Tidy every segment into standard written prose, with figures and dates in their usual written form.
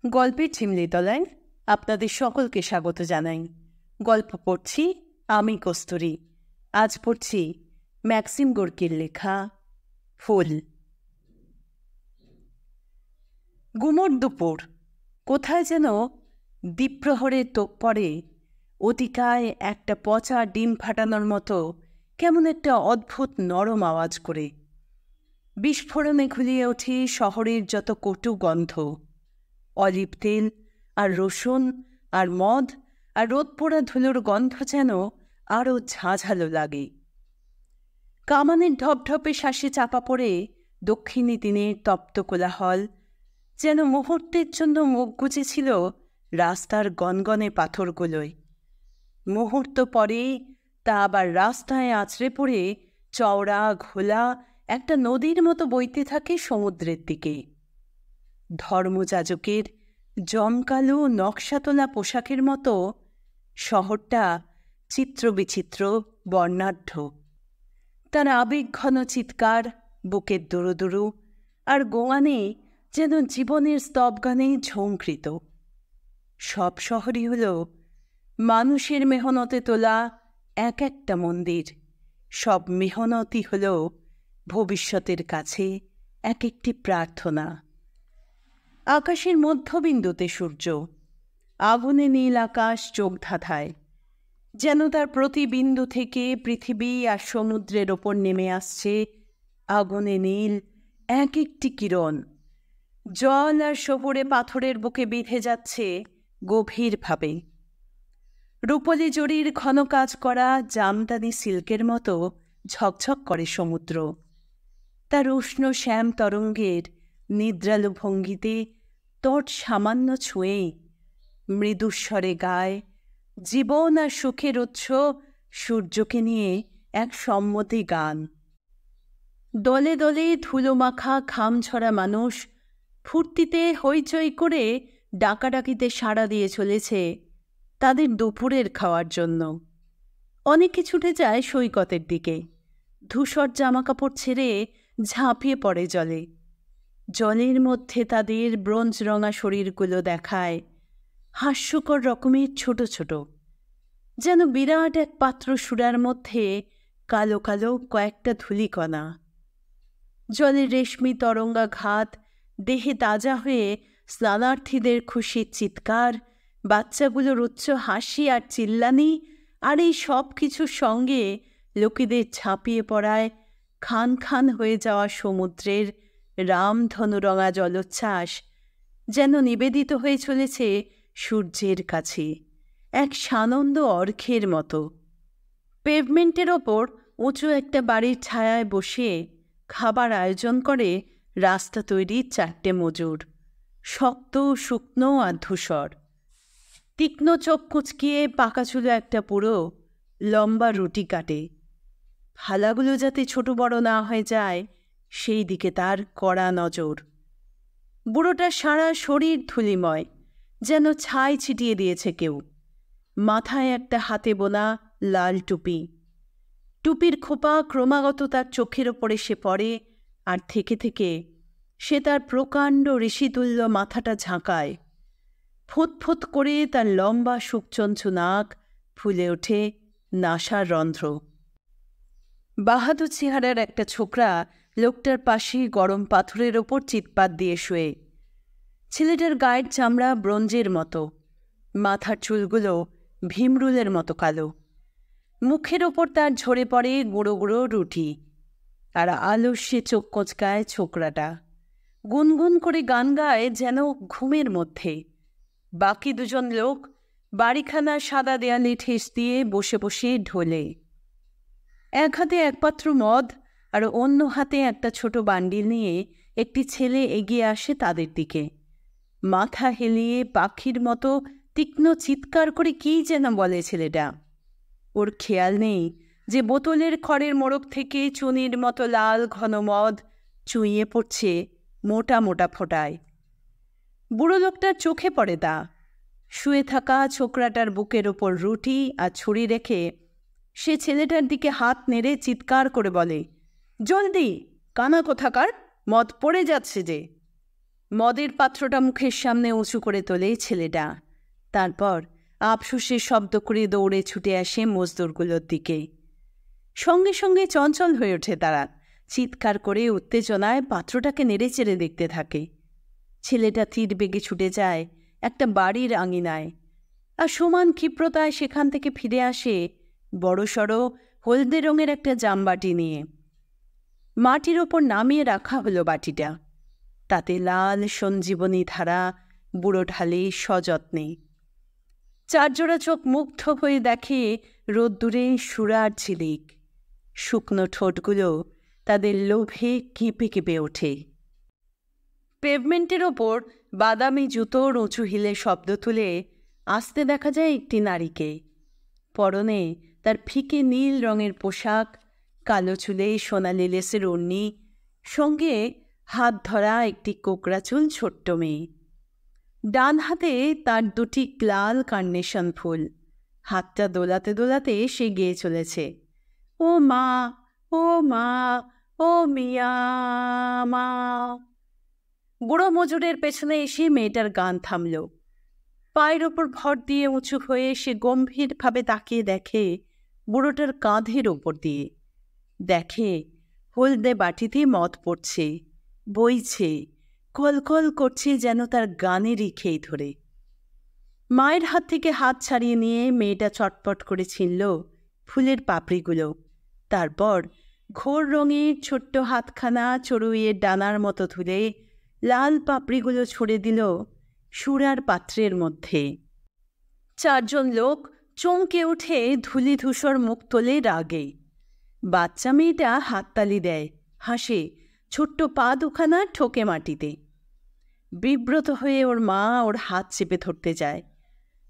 গল্পের চিমনিতলায় আপনাদের সকলকে স্বাগত জানাই। গল্প পড়ছি আমি কস্তুরী। আজ পড়ছি ম্যাক্সিম গোর্কির লেখা ফুল। গুমোট দুপুর, কোথায় যেন দ্বীপ্রহরের তোপ পড়ে। অতিকায় একটা পচা ডিম ফাটানোর মতো কেমন একটা অদ্ভুত নরম আওয়াজ করে। বিস্ফোরণে ঘুলিয়ে ওঠে শহরের যত কটু গন্ধ। অলিভ তেল আর রসুন আর মদ আর রোদ পোড়া ধুলোর গন্ধ যেন আরও ঝাঁঝালো লাগে। কামানের ঢপঢপে শ্বাসে চাপা পড়ে দক্ষিণী দিনের তপ্ত কোলাহল যেন মুহূর্তের জন্য মুখ গুজেছিল রাস্তার গনগনে পাথরগুলোয়। মুহূর্ত পরে তা আবার রাস্তায় আছড়ে পড়ে চওড়া ঘোলা একটা নদীর মতো বইতে থাকে সমুদ্রের দিকে। ধর্মযাজকের জমকালো নকশাতোলা পোশাকের মতো শহরটা চিত্রবিচিত্র বর্ণাঢ্য। তার আবেগঘন চিৎকার, বুকের দুরুদুরু আর গোয়ানে যেন জীবনের স্তবগানে ঝঙ্কৃত। সব শহরই হল মানুষের মেহনতে তোলা এক একটা মন্দির। সব মেহনতই হল ভবিষ্যতের কাছে এক একটি প্রার্থনা। আকাশের মধ্যবিন্দুতে সূর্য, আগুনে নীল আকাশ চোখ ধাঁধায়, যেন তার প্রতি বিন্দু থেকে পৃথিবী আর সমুদ্রের ওপর নেমে আসছে আগুনে নীল এক একটি কিরণ। জল আর শহুরে পাথরের বুকে বিঁধে যাচ্ছে গভীরভাবে। রূপলি জরির ঘন কাজ করা জামদানি সিল্কের মতো ঝকঝক করে সমুদ্র। তার উষ্ণ শ্যাম তরঙ্গের নিদ্রালু ভঙ্গিতে তট সামান্য ছুঁয়েই মৃদুস্বরে গায় জীবন আর সুখের উৎস সূর্যকে নিয়ে এক সম্মতি গান। দলে দলে ধুলোমাখা ঘামঝরা মানুষ ফুর্তিতে হইচই করে ডাকাডাকিতে সাড়া দিয়ে চলেছে তাদের দুপুরের খাওয়ার জন্য। অনেকে ছুটে যায় সৈকতের দিকে, ধূসর জামাকাপড় ছেড়ে ঝাঁপিয়ে পড়ে জলে। জলের মধ্যে তাদের ব্রোঞ্জ রঙা শরীরগুলো দেখায় হাস্যকর রকমের ছোট ছোট, যেন বিরাট এক পাত্র সুরার মধ্যে কালো কালো কয়েকটা ধূলিকণা। জলের রেশমি তরঙ্গাঘাত, দেহে তাজা হয়ে স্নানার্থীদের খুশির চিৎকার, বাচ্চাগুলোর উচ্চ হাসি আর চিল্লানি, আর এই সব কিছুর সঙ্গে লোকেদের ঝাঁপিয়ে পড়ায় খান খান হয়ে যাওয়া সমুদ্রের রামধনুরঙা জলোচ্ছ্বাস যেন নিবেদিত হয়ে চলেছে সূর্যের কাছে এক সানন্দ অর্ঘ্যের মতো। পেভমেন্টের ওপর উঁচু একটা বাড়ির ছায়ায় বসে খাবার আয়োজন করে রাস্তা তৈরির 4টে মজুর, শক্ত শুকনো আর ধূসর। তীক্ষ্ণ চোখ কুচকিয়ে পাকা চুলো একটা পুরো লম্বা রুটি কাটে। ফালাগুলো যাতে ছোট বড় না হয়ে যায় সেই দিকে তার কড়া নজর। বুড়োটার সারা শরীর ধুলিময়, যেন ছাই ছিটিয়ে দিয়েছে কেউ। মাথায় একটা হাতে বোনা লাল টুপি। টুপির খোপা ক্রমাগত তার চোখের ওপর এসে পড়ে, আর থেকে থেকে সে তার প্রকাণ্ড ঋষিতুল্য মাথাটা ঝাঁকায়। ফুৎফুৎ করে তার লম্বা শুকচঞ্চু নাক ফুলে ওঠে নাসার রন্ধ্র। বাহাদুর চেহারার একটা ছোকরা লোকটার পাশে গরম পাথরের ওপর চিৎপাত দিয়ে শুয়ে। ছেলেটার গায়ের চামড়া ব্রোঞ্জের মতো, মাথার চুলগুলো ভীমরুলের মতো কালো। মুখের ওপর তার ঝরে পড়ে গুঁড়ো গুঁড়ো রুটি, আর আলস্যে চোখ কোঁচকায় ছোকরাটা। গুনগুন করে গান গায় যেন ঘুমের মধ্যে। বাকি দুজন লোক বাড়িখানা সাদা দেয়ালে ঠেস দিয়ে বসে বসে ঢোলে। এক হাতে এক পাত্র মদ আর অন্য হাতে একটা ছোট বান্ডিল নিয়ে একটি ছেলে এগিয়ে আসে তাদের দিকে। মাথা হেলিয়ে পাখির মতো তীক্ষ্ণ চিৎকার করে কী যেন বলে ছেলেটা। ওর খেয়াল নেই যে বোতলের খড়ের মোড়ক থেকে চুনির মতো লাল ঘন মদ চুইয়ে পড়ছে মোটা মোটা ফোঁটায়। বুড়ো লোকটার চোখে পড়ে তা। শুয়ে থাকা ছোকরাটার বুকের ওপর রুটি আর ছুরি রেখে সে ছেলেটার দিকে হাত নেড়ে চিৎকার করে বলে, জলদি, কানা কোথাকার, মদ পড়ে যাচ্ছে যে। মদের পাত্রটা মুখের সামনে উঁচু করে তোলে ছেলেটা। তারপর আফসোসের শব্দ করে দৌড়ে ছুটে আসে মজদুরগুলোর দিকে। সঙ্গে সঙ্গে চঞ্চল হয়ে ওঠে তারা, চিৎকার করে উত্তেজনায় পাত্রটাকে নেড়েচেড়ে দেখতে থাকে। ছেলেটা তীর বেগে ছুটে যায় একটা বাড়ির আঙিনায়, আর সমান ক্ষিপ্রতায় সেখান থেকে ফিরে আসে বড়সড় হলদে রঙের একটা জামবাটি নিয়ে। মাটির ওপর নামিয়ে রাখা হলো বাটিটা। তাতে লাল সঞ্জীবনী ধারা বুড়ো ঢালে সযত্নে। চারজোড়া চোখ মুগ্ধ হয়ে দেখে রোদ্দুরে সুরার ঝিলিক। শুকনো ঠোঁটগুলো তাদের লোভে কেঁপে কেঁপে ওঠে। পেভমেন্টের ওপর বাদামি জুতোর উঁচু হিলে শব্দ তুলে আসতে দেখা যায় একটি নারীকে। পরনে তার ফিকে নীল রঙের পোশাক, কালো চুলে সোনালি লেসের ওড়নি, সঙ্গে হাত ধরা একটি কোকড়াচুল ছোট্ট মেয়ে। ডান হাতে তার দুটি লাল কার্নেশন ফুল। হাতটা দোলাতে দোলাতে সে গেয়ে চলেছে, ও মা, ও মা, ও মিয়া মা। বুড়ো মজুরের পেছনে এসে মেয়েটার গান থামল। পায়ের ওপর ভর দিয়ে উঁচু হয়ে সে গম্ভীরভাবে তাকিয়ে দেখে বুড়োটার কাঁধের ওপর দিয়ে। দেখে হলদে বাটিতে মদ পড়ছে, বইছে, কলকল করছে যেন তার গানেরই খেই ধরে। মায়ের হাত থেকে হাত ছাড়িয়ে নিয়ে মেয়েটা চটপট করে ছিনল ফুলের পাপড়িগুলো। তারপর ঘোর রঙের ছোট্ট হাতখানা চড়ুইয়ের ডানার মতো তুলে লাল পাপড়িগুলো ছড়ে দিল সুরার পাত্রের মধ্যে। চারজন লোক চমকে উঠে ধুলি ধূসর মুখ তোলে রাগে। বাচ্চা মেয়েটা হাততালি দেয়, হাসে, ছোট্ট পা দুখানা ঠোকে মাটিতে। বিব্রত হয়ে ওর মা ওর হাত চেপে ধরতে যায়,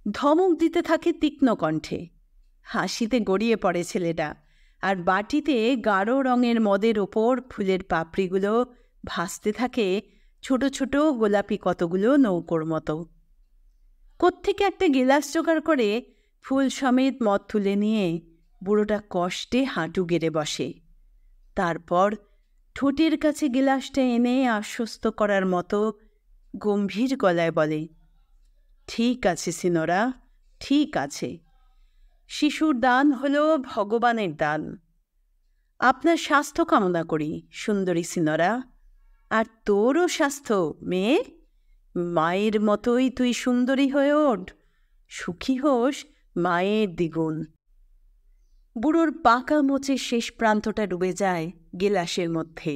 ধমক দিতে থাকে তীক্ষ্ণ কণ্ঠে। হাসিতে গড়িয়ে পড়ে ছেলেটা, আর বাটিতে গাঢ় রঙের মদের ওপর ফুলের পাপড়িগুলো ভাসতে থাকে ছোট ছোট গোলাপি কতগুলো নৌকোর মতো। কোত্থেকে একটা গিলাস জোগাড় করে ফুল সমেত মদ তুলে নিয়ে বুড়োটা কষ্টে হাঁটু গেড়ে বসে। তারপর ঠোঁটের কাছে গিলাসটা এনে আশ্বস্ত করার মতো গম্ভীর গলায় বলে, ঠিক আছে সিনোরা, ঠিক আছে। শিশুর দান হলো ভগবানের দান। আপনার স্বাস্থ্য কামনা করি সুন্দরী সিনোরা, আর তোরও স্বাস্থ্য মেয়ে। মায়ের মতোই তুই সুন্দরী হয়ে ওঠ, সুখী হোস মায়ের দ্বিগুণ। বুড়োর পাকা মোচের শেষ প্রান্তটা ডুবে যায় গেলাসের মধ্যে।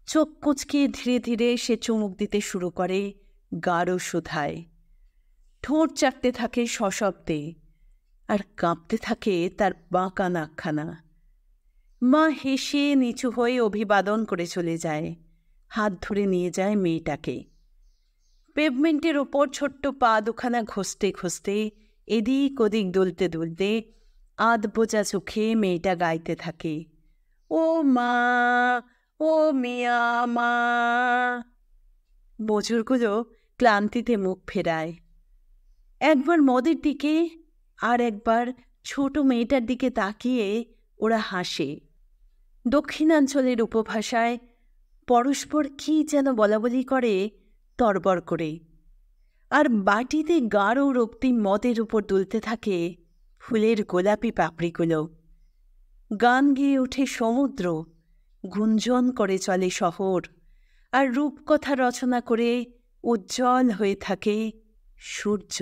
চোখ কুঁচকে ধীরে ধীরে সে চুমুক দিতে শুরু করে গাঢ় সুধায়। ঠোঁট চাটতে থাকে সশব্দে, আর কাঁপতে থাকে তার বাঁকা নাকখানা। মা হেসে নিচু হয়ে অভিবাদন করে চলে যায়, হাত ধরে নিয়ে যায় মেয়েটাকে। পেভমেন্টের ওপর ছোট্ট পা দুখানা ঘষতে ঘষতে, এদিক ওদিক দুলতে দুলতে, আধ বোঝা চোখে মেয়েটা গাইতে থাকে, ও মা, ও মিয়া মা। মজুরগুলো ক্লান্তিতে মুখ ফেরায়। একবার মদের দিকে আর একবার ছোট মেয়েটার দিকে তাকিয়ে ওরা হাসে। দক্ষিণাঞ্চলের উপভাষায় পরস্পর কী যেন বলাবলি করে তরবর করে, আর বাটিতে গাঢ় রক্তিম মদের উপর দুলতে থাকে ফুলের গোলাপি পাপড়িগুলো। গান গেয়ে ওঠে সমুদ্র, গুঞ্জন করে চলে শহর, আর রূপকথা রচনা করে উজ্জ্বল হয়ে থাকে সূর্য।